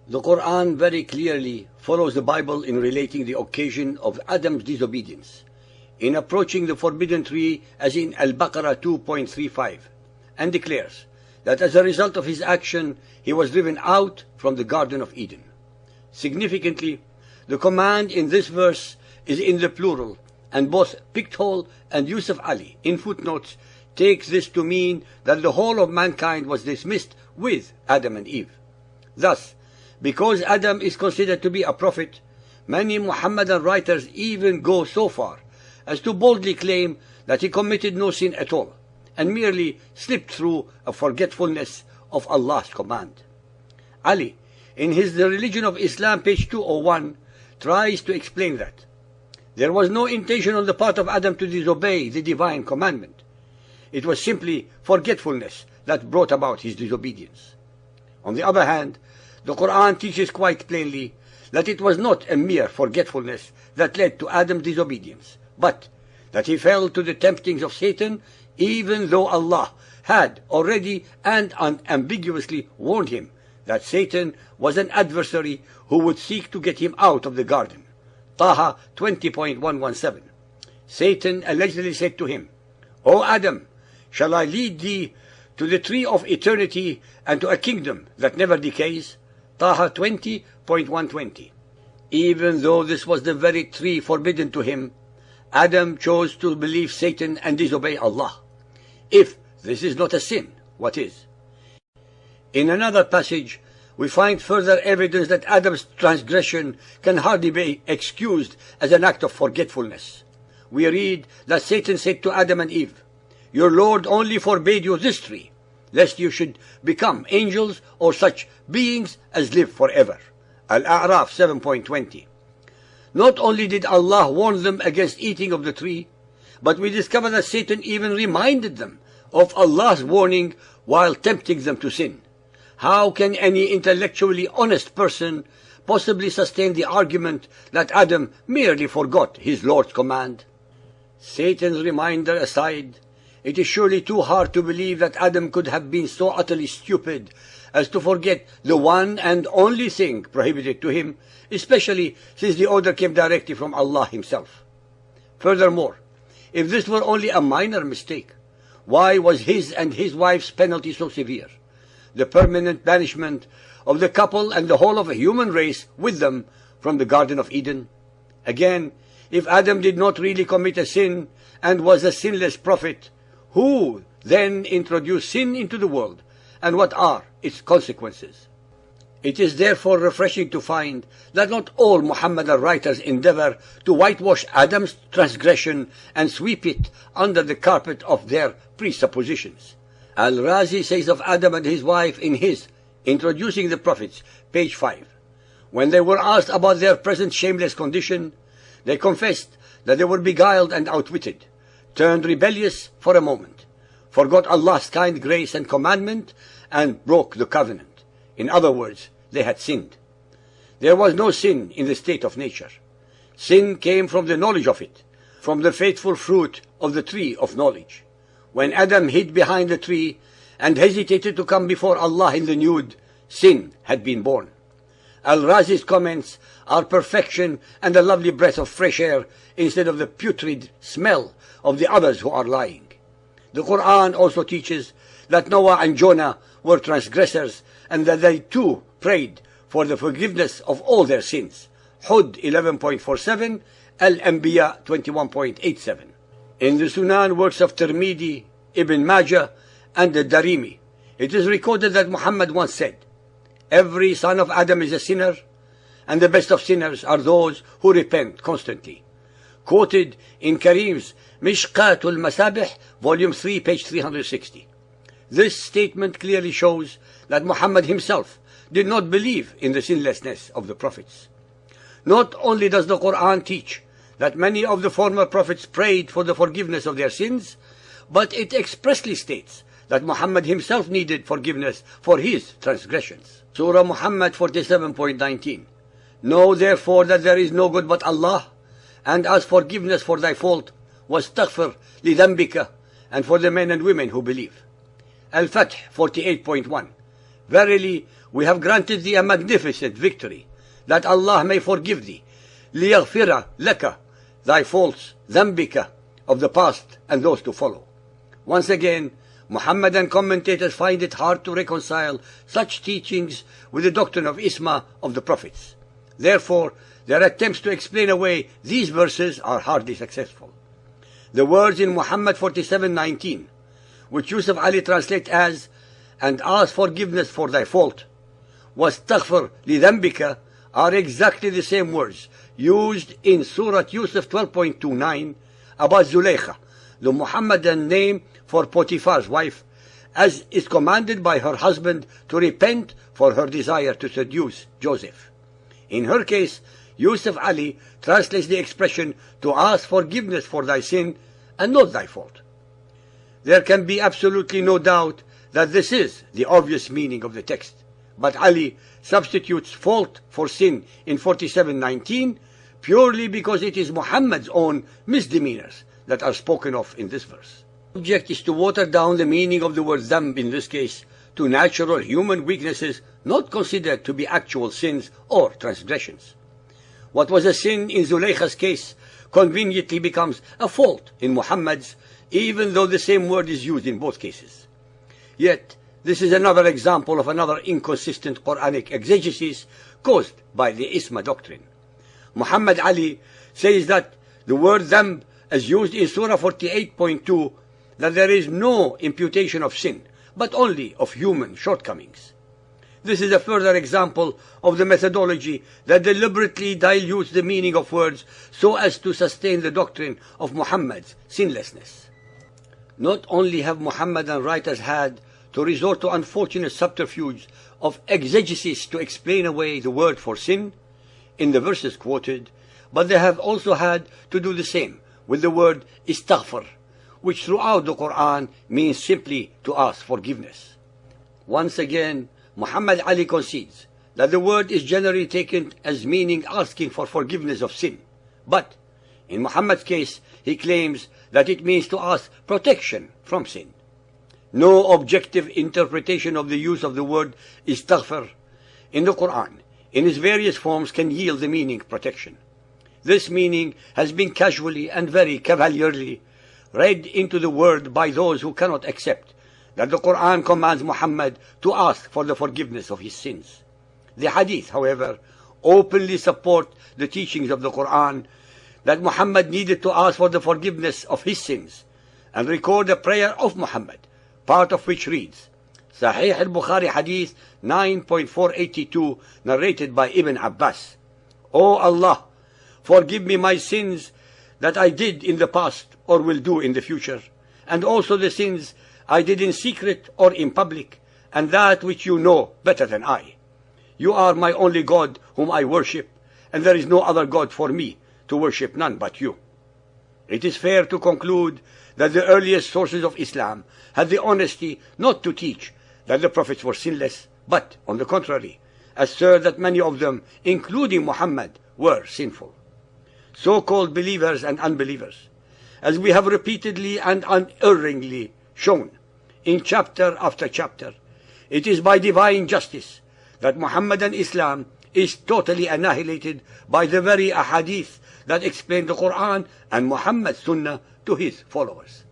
The Quran very clearly follows the Bible in relating the occasion of Adam's disobedience, in approaching the forbidden tree as in Al-Baqarah 2.35, and declares that as a result of his action he was driven out from the Garden of Eden. Significantly, the command in this verse is in the plural, and both Pickthall and Yusuf Ali in footnotes take this to mean that the whole of mankind was dismissed with Adam and Eve. Thus, because Adam is considered to be a prophet, many Muhammadan writers even go so far as to boldly claim that he committed no sin at all, and merely slipped through a forgetfulness of Allah's command. Ali, in his The Religion of Islam, page 201, tries to explain that there was no intention on the part of Adam to disobey the divine commandment. It was simply forgetfulness that brought about his disobedience. On the other hand, the Quran teaches quite plainly that it was not a mere forgetfulness that led to Adam's disobedience, but that he fell to the temptings of Satan, even though Allah had already and unambiguously warned him that Satan was an adversary who would seek to get him out of the garden. Taha 20.117. Satan allegedly said to him, "O Adam, shall I lead thee to the tree of eternity and to a kingdom that never decays?" Taha 20.120. Even though this was the very tree forbidden to him, Adam chose to believe Satan and disobey Allah. If this is not a sin, what is? In another passage, we find further evidence that Adam's transgression can hardly be excused as an act of forgetfulness. We read that Satan said to Adam and Eve, "Your Lord only forbade you this tree, lest you should become angels or such beings as live forever." Al-A'raf 7.20. Not only did Allah warn them against eating of the tree, but we discover that Satan even reminded them of Allah's warning while tempting them to sin. How can any intellectually honest person possibly sustain the argument that Adam merely forgot his Lord's command? Satan's reminder aside, it is surely too hard to believe that Adam could have been so utterly stupid as to forget the one and only thing prohibited to him, especially since the order came directly from Allah himself. Furthermore, if this were only a minor mistake, why was his and his wife's penalty so severe? The permanent banishment of the couple and the whole of a human race with them from the Garden of Eden. Again, if Adam did not really commit a sin and was a sinless prophet, who then introduced sin into the world, and what are its consequences? It is therefore refreshing to find that not all Muhammadan writers endeavor to whitewash Adam's transgression and sweep it under the carpet of their presuppositions. Al-Razi says of Adam and his wife in his Introducing the Prophets, page 5, when they were asked about their present shameless condition, they confessed that they were beguiled and outwitted, turned rebellious for a moment, forgot Allah's kind grace and commandment, and broke the covenant. In other words, they had sinned. There was no sin in the state of nature. Sin came from the knowledge of it, from the fateful fruit of the tree of knowledge. When Adam hid behind the tree and hesitated to come before Allah in the nude, sin had been born. Al-Razi's comments are perfection and a lovely breath of fresh air instead of the putrid smell of the others who are lying. The Quran also teaches that Noah and Jonah were transgressors and that they too prayed for the forgiveness of all their sins. Hud 11.47, Al-Anbiya 21.87. In the Sunan works of Tirmidhi, Ibn Majah, and the Darimi, it is recorded that Muhammad once said, "Every son of Adam is a sinner, and the best of sinners are those who repent constantly." Quoted in Karim's Mishqatul Masabih, volume 3, page 360. This statement clearly shows that Muhammad himself did not believe in the sinlessness of the prophets. Not only does the Quran teach that many of the former prophets prayed for the forgiveness of their sins, but it expressly states that Muhammad himself needed forgiveness for his transgressions. Surah Muhammad 47.19. Know therefore that there is no good but Allah, and ask forgiveness for thy fault, wastaghfir li dhanbika, and for the men and women who believe. Al-Fath 48.1. Verily, we have granted thee a magnificent victory, that Allah may forgive thee, لِيَغْفِرَ لَكَ, thy faults, ذَنْبِكَ, of the past and those to follow. Once again, Muhammadan commentators find it hard to reconcile such teachings with the doctrine of Isma of the prophets. Therefore, their attempts to explain away these verses are hardly successful. The words in Muhammad 47:19, which Yusuf Ali translates as, and ask forgiveness for thy fault, وَاسْتَغْفِرْ لِذَنْبِكَ, are exactly the same words used in Surah Yusuf 12.29 about Zulaykha, the Muhammadan name for Potiphar's wife, as is commanded by her husband to repent for her desire to seduce Joseph. In her case, Yusuf Ali translates the expression to ask forgiveness for thy sin and not thy fault. There can be absolutely no doubt that this is the obvious meaning of the text, but Ali substitutes fault for sin in 47:19 purely because it is Muhammad's own misdemeanors that are spoken of in this verse. The object is to water down the meaning of the word dhanb in this case to natural human weaknesses not considered to be actual sins or transgressions. What was a sin in Zulaykha's case conveniently becomes a fault in Muhammad's, even though the same word is used in both cases. Yet, this is another example of another inconsistent Quranic exegesis caused by the Isma doctrine. Muhammad Ali says that the word dhanb as used in Surah 48.2, that there is no imputation of sin, but only of human shortcomings. This is a further example of the methodology that deliberately dilutes the meaning of words so as to sustain the doctrine of Muhammad's sinlessness. Not only have Muhammadan writers had to resort to unfortunate subterfuge of exegesis to explain away the word for sin in the verses quoted, but they have also had to do the same with the word istaghfar, which throughout the Quran means simply to ask forgiveness. Once again, Muhammad Ali concedes that the word is generally taken as meaning asking for forgiveness of sin, but in Muhammad's case, he claims that it means to ask protection from sin. No objective interpretation of the use of the word istaghfar in the Quran in its various forms can yield the meaning protection. This meaning has been casually and very cavalierly read into the word by those who cannot accept that the Quran commands Muhammad to ask for the forgiveness of his sins. The Hadith, however, openly support the teachings of the Quran that Muhammad needed to ask for the forgiveness of his sins and record the prayer of Muhammad, part of which reads, Sahih al-Bukhari Hadith 9.482, narrated by Ibn Abbas, O Allah, forgive me my sins that I did in the past or will do in the future, and also the sins I did in secret or in public, and that which you know better than I. You are my only God whom I worship, and there is no other God for me to worship, none but you. It is fair to conclude that the earliest sources of Islam had the honesty not to teach that the prophets were sinless, but, on the contrary, assert that many of them, including Muhammad, were sinful. So-called believers and unbelievers, as we have repeatedly and unerringly shown in chapter after chapter, it is by divine justice that Muhammadan Islam is totally annihilated by the very ahadith that explain the Quran and Muhammad's Sunnah to his followers.